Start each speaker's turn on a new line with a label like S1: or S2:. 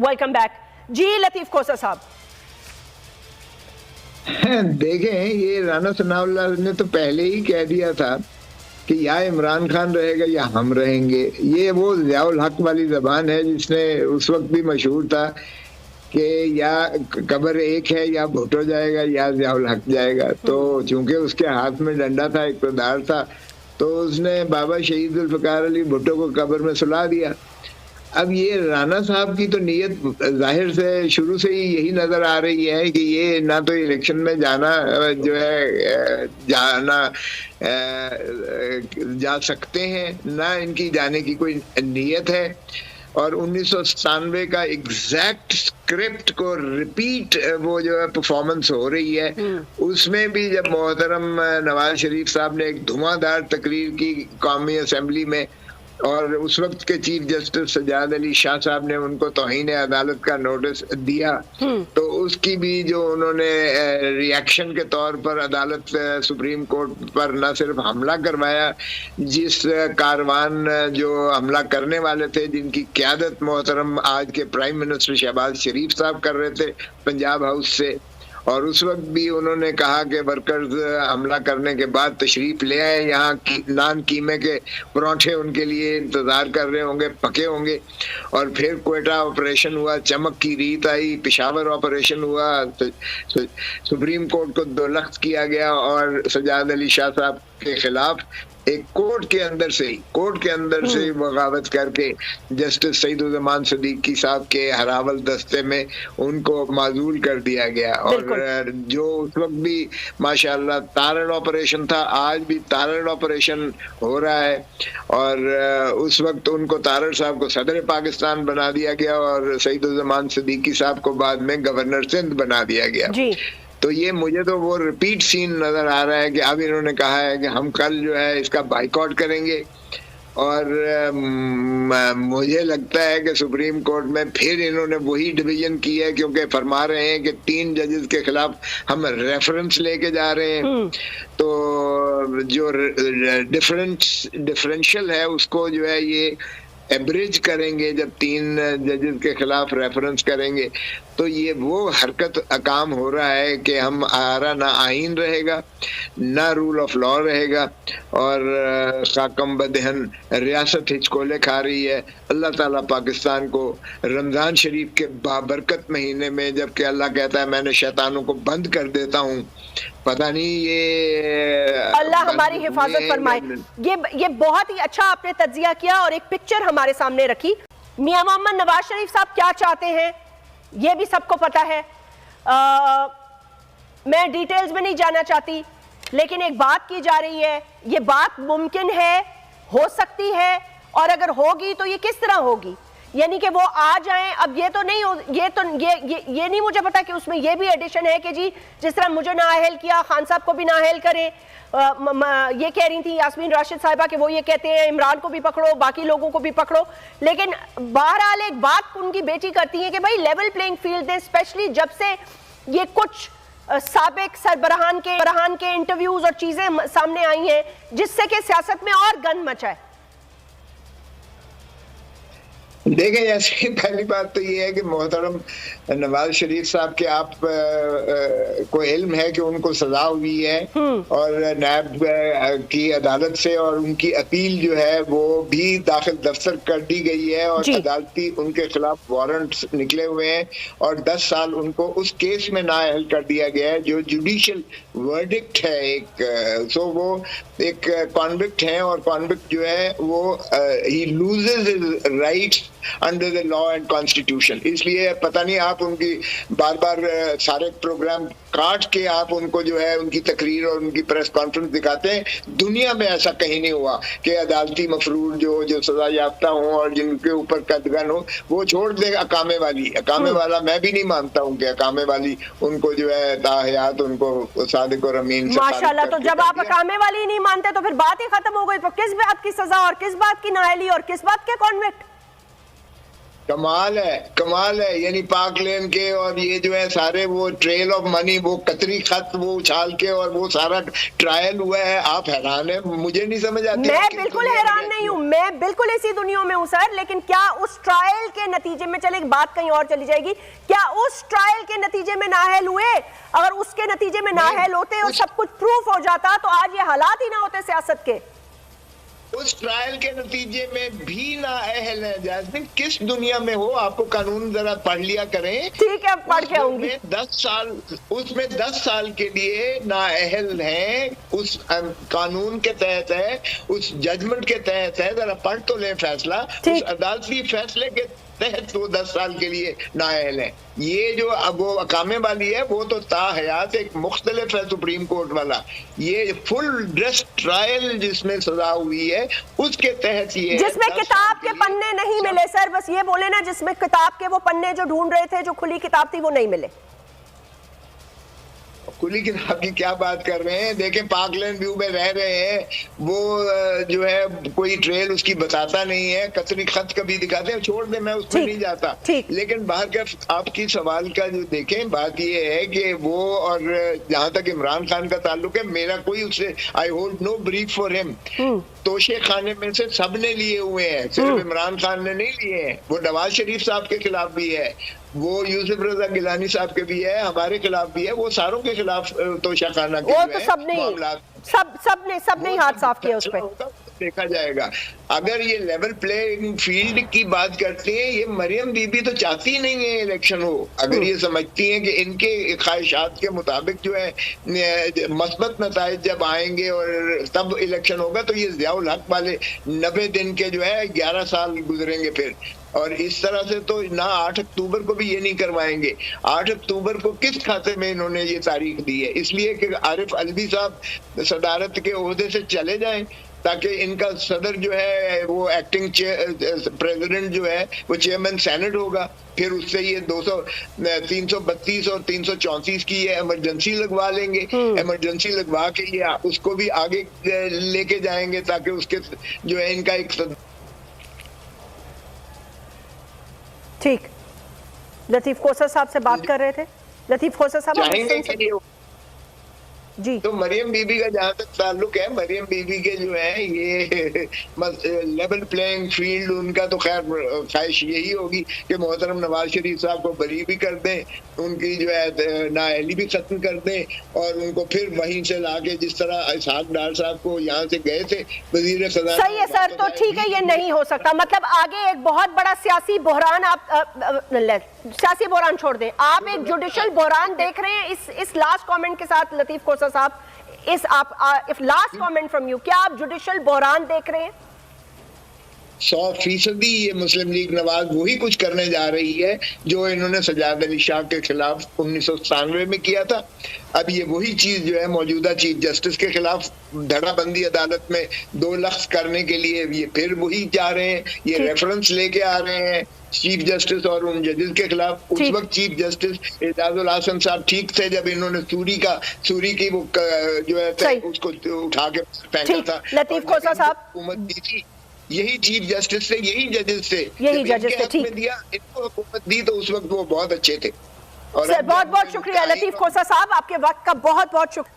S1: Welcome back जी। लतीफ खोसा साहब,
S2: देखें, ये राना सनाउल्लाह ने तो पहले ही कह दिया था कि या इमरान खान रहेगा या हम रहेंगे। ये वो ज़ियाउल हक वाली जबान है जिसने उस वक्त भी मशहूर था कि या कब्र एक है, या भुट्टो जाएगा या ज़ियाउल हक जाएगा। तो चूंकि उसके हाथ में डंडा था, इक़्तिदार था, तो उसने बाबा शहीद जुल्फ़िकार अली भुट्टो को कब्र में सुला दिया। अब ये राना साहब की तो नीयत जाहिर से शुरू से ही यही नजर आ रही है कि ये ना तो इलेक्शन में जाना जो है जाना जा सकते हैं, ना इनकी जाने की कोई नीयत है। और 1997 का एग्जैक्ट स्क्रिप्ट को रिपीट वो जो है परफॉर्मेंस हो रही है, उसमें भी जब मोहतरम नवाज शरीफ साहब ने एक धुआंधार तकरीर की कौमी असेंबली में, और उस वक्त के चीफ जस्टिस सज्जाद अली शाह साहब ने उनको तौहीन अदालत का नोटिस दिया, तो उसकी भी जो उन्होंने रिएक्शन के तौर पर अदालत सुप्रीम कोर्ट पर न सिर्फ हमला करवाया, जिस कारवान जो हमला करने वाले थे, जिनकी क़यादत मोहतरम आज के प्राइम मिनिस्टर शहबाज शरीफ साहब कर रहे थे पंजाब हाउस से, और उस वक्त भी उन्होंने कहा कि वर्कर्स हमला करने के बाद तशरीफ ले आए, यहाँ नान कीमे के पराठे उनके लिए इंतजार कर रहे होंगे, पके होंगे। और फिर क्वेटा ऑपरेशन हुआ, चमक की रीत आई, पेशावर ऑपरेशन हुआ, सुप्रीम कोर्ट को दो लख्त किया गया और सज्जाद अली शाह साहब के खिलाफ एक कोर्ट के अंदर से ही बगावत करके जस्टिस सईदुज़्ज़मान सिद्दीकी साहब के हरावल दस्ते में उनको माजूल कर दिया गया। और जो उस वक्त भी माशाअल्लाह तारड़ ऑपरेशन था, आज भी तारड़ ऑपरेशन हो रहा है। और उस वक्त उनको तारड़ साहब को सदर पाकिस्तान बना दिया गया और सईदुज़्ज़मान सिद्दीकी साहब को बाद में गवर्नर सिंध बना दिया गया जी। तो ये मुझे तो वो रिपीट सीन नजर आ रहा है कि अब इन्होंने कहा है कि हम कल जो है इसका बाइकआउट करेंगे। और मुझे लगता है कि सुप्रीम कोर्ट में फिर इन्होंने वही डिवीजन की है, क्योंकि फरमा रहे हैं कि 3 जजेस के खिलाफ हम रेफरेंस लेके जा रहे हैं। तो जो डिफरेंशियल है उसको जो है ये एवरेज करेंगे, जब 3 जजेस के खिलाफ रेफरेंस करेंगे। तो ये वो हरकत काम हो रहा है कि हमारा ना आइन रहेगा, ना रूल ऑफ लॉ रहेगा, और खाकम बदहन रियासत हिचकोले खा रही है। अल्लाह ताला पाकिस्तान को रमज़ान शरीफ के बाबरकत महीने में, जबकि अल्लाह कहता है मैंने शैतानों को बंद कर देता हूँ, पता नहीं ये
S1: अल्लाह हमारी हिफाजत फरमाए। ये बहुत ही अच्छा आपने तज्जिया किया और एक पिक्चर हमारे सामने रखी। मियां मोहम्मद नवाज शरीफ साहब क्या चाहते हैं ये भी सबको पता है। मैं डिटेल्स में नहीं जाना चाहती, लेकिन एक बात की जा रही है, ये बात मुमकिन है, हो सकती है, और अगर होगी तो ये किस तरह होगी, यानी कि वो आ जाएं। अब ये तो नहीं हो, ये नहीं मुझे पता कि उसमें ये भी एडिशन है कि जी जिस तरह मुझे नाअहल किया खान साहब को भी नाअहल करें। ये कह रही थी यास्मीन राशिद साहिबा कि वो ये कहते हैं इमरान को भी पकड़ो, बाकी लोगों को भी पकड़ो। लेकिन बहरहाल एक बात उनकी बेटी करती है कि भाई लेवल प्लेइंग फील्ड है, स्पेशली जब से ये कुछ साबिक सरबराहान के इंटरव्यूज और चीजें सामने आई हैं जिससे कि सियासत में और गंद मचा है।
S2: देखें, ऐसी पहली बात तो ये है कि मोहतरम नवाज शरीफ साहब के आप को इल्म है कि उनको सजा हुई है और नायब की अदालत से, और उनकी अपील जो है वो भी दाखिल दफ्तर कर दी गई है और अदालती उनके खिलाफ वारंट्स निकले हुए हैं और 10 साल उनको उस केस में नाअहल कर दिया गया है जो जुडिशियल वर्डिक्ट है एक। सो वो एक कॉन्विक्ट है और कॉन्विक्ट जो है वो ही loses his rights under the law and constitution. इसलिए पता नहीं आप उनकी बार बार सारे प्रोग्राम काट के आप उनको जो है उनकी तकरीर और उनकी प्रेस कॉन्फ्रेंस दिखाते हैं। दुनिया में ऐसा कहीं नहीं हुआ कि अदालती मफरूर जो सजा याफ्ता हो और जिनके ऊपर कदगन हो वो छोड़ दे अकामे वाला। मैं भी नहीं मानता हूँ कि अकामे वाली उनको जो है ताहयात उनको सादिक और अमीन
S1: माशाल्लाह। तो जब आप अकामे वाली नहीं मानते तो फिर बात ही खत्म हो गई। तो किस बात की सजा और किस बात की नाअहली और किस बात के कॉन्विक्ट?
S2: कमाल है। यानी पाक लेन के और ये जो है सारे वो ट्रेल ऑफ मनी, वो कतरी खत वो उछाल के और वो सारा ट्रायल हुआ है। आप हैरान है, मुझे नहीं समझ आती।
S1: मैं बिल्कुल हैरान नहीं हूँ, मैं बिल्कुल इसी दुनिया में हूँ सर। लेकिन क्या उस ट्रायल के नतीजे में, चले बात कहीं और चली जाएगी, क्या उस ट्रायल के नतीजे में नाअहल हुए? अगर उसके नतीजे में नाअहल होते और सब कुछ प्रूफ हो जाता तो आज ये हालात ही ना होते सियासत के।
S2: उस ट्रायल के नतीजे में भी नाअहल है जैस्मिन। किस दुनिया में हो? आपको कानून जरा पढ़ लिया करें।
S1: ठीक है, पढ़ के आऊंगी।
S2: 10 साल के लिए नाअहल हैं, उस कानून के तहत है, उस जजमेंट के तहत है। जरा पढ़ तो लें फैसला। उस अदालती फैसले के तहत वो 10 साल के लिए नाअहल है। ये जो अब वो अकामे वाली है वो तो ताहयात एक मुख्तलिफ है सुप्रीम कोर्ट वाला। ये फुल ड्रेस ट्रायल जिसमें सजा हुई है उसके तहत ये,
S1: जिसमें किताब के पन्ने नहीं मिले सर, बस ये बोले ना, जिसमें किताब के वो पन्ने जो ढूंढ रहे थे, जो खुली किताब थी, वो नहीं मिले।
S2: खुली किताब की क्या बात कर रहे हैं? देखें, पार्कलैंड व्यू में रह रहे हैं, वो जो है कोई ट्रेल उसकी बताता नहीं है, कतरी खत कभी दिखाते हैं, छोड़ दे, मैं उसमें नहीं जाता। लेकिन बाहर का आपकी सवाल का जो देखें, बात ये है कि वो, और जहां तक इमरान खान का ताल्लुक है, मेरा कोई उससे, I hold no brief for him. तोशे खाने में से सबने लिए हुए हैं, सिर्फ इमरान खान ने नहीं लिए हैं। वो नवाज शरीफ साहब के खिलाफ भी है, वो यूसुफ रजा गिलानी साहब के भी है, हमारे खिलाफ भी है, वो सारों के खिलाफ तोशाखाना के
S1: वो तो सबने हाथ साफ किया उस पर।
S2: देखा जाएगा। अगर ये लेवल प्लेइंग फील्ड की बात करते हैं, ये मरियम बीबी तो चाहती नहीं है इलेक्शन हो। अगर ये समझती हैं कि इनके ख्वाहिशात के मुताबिक जो है मस्बत नताइज जब आएंगे और तब इलेक्शन होगा, तो ये ज़ियाउल हक वाले 90 दिन के जो है 11 साल गुजरेंगे फिर। और इस तरह से तो ना 8 अक्टूबर को भी ये नहीं करवाएंगे। 8 अक्टूबर को किस खाते में इन्होंने ये तारीख दी है? इसलिए कि आरिफ अलवी साहब सदारत के ओहदे से चले जाएं, ताकि इनका सदर जो है वो एक्टिंग प्रेसिडेंट जो है वो चेयरमैन सेनेट होगा। फिर उससे ये 332 और 334 की ये इमरजेंसी लगवा लेंगे। इमरजेंसी लगवा के ये उसको भी आगे लेके जाएंगे, ताकि उसके जो है इनका एक।
S1: ठीक, लतीफ खोसर साहब से बात कर रहे थे। लतीफ खोसर साहब जी,
S2: तो मरियम बीबी का जहाँ तक ताल्लुक है, मरियम बीबी के जो है ये लेवल प्लेइंग फील्ड, उनका तो खैर ख्वाहिश यही होगी कि मोहतरम नवाज शरीफ साहब को बरी भी कर दें, उनकी जो है नाअहली भी खत्म कर दें, और उनको फिर वहीं से लाके, जिस तरह इसहाक डार साहब को यहाँ से गए थे वजीर खजाना।
S1: सही है सर, तो ठीक है, ये नहीं हो सकता। मतलब आगे एक बहुत बड़ा सियासी बहरान, आप सियासी बहरान छोड़ दें, आप एक जुडिशल बहरान देख रहे हैं इस लास्ट कमेंट के साथ। लतीफ खोसर साहब, इस if last comment from you, क्या आप जुडिशल बहरान देख रहे हैं?
S2: 100% ये मुस्लिम लीग नवाज वही कुछ करने जा रही है जो इन्होंने सजाद अली शाह के खिलाफ 1997 में किया था। अब ये वही चीज जो है मौजूदा चीफ जस्टिस के खिलाफ धड़ाबंदी अदालत में 2 लफ्ज करने के लिए ये फिर वही जा रहे हैं। ये रेफरेंस लेके आ रहे हैं चीफ जस्टिस और उन जजेस के खिलाफ। उस वक्त चीफ जस्टिस एजाजुल आसम साहब ठीक थे जब इन्होंने सूरी की वो जो है उसको उठा के फेंका था।
S1: लतीफ खोसर साहब,
S2: हुकूमत दी थी यही चीफ जस्टिस से, यही जजेस से,
S1: यही जजेस से, ठीक
S2: दिया, इनको हुकूमत दी, तो उस वक्त वो बहुत अच्छे थे।
S1: और बहुत बहुत शुक्रिया लतीफ खोसर साहब, आपके वक्त का बहुत बहुत शुक्रिया।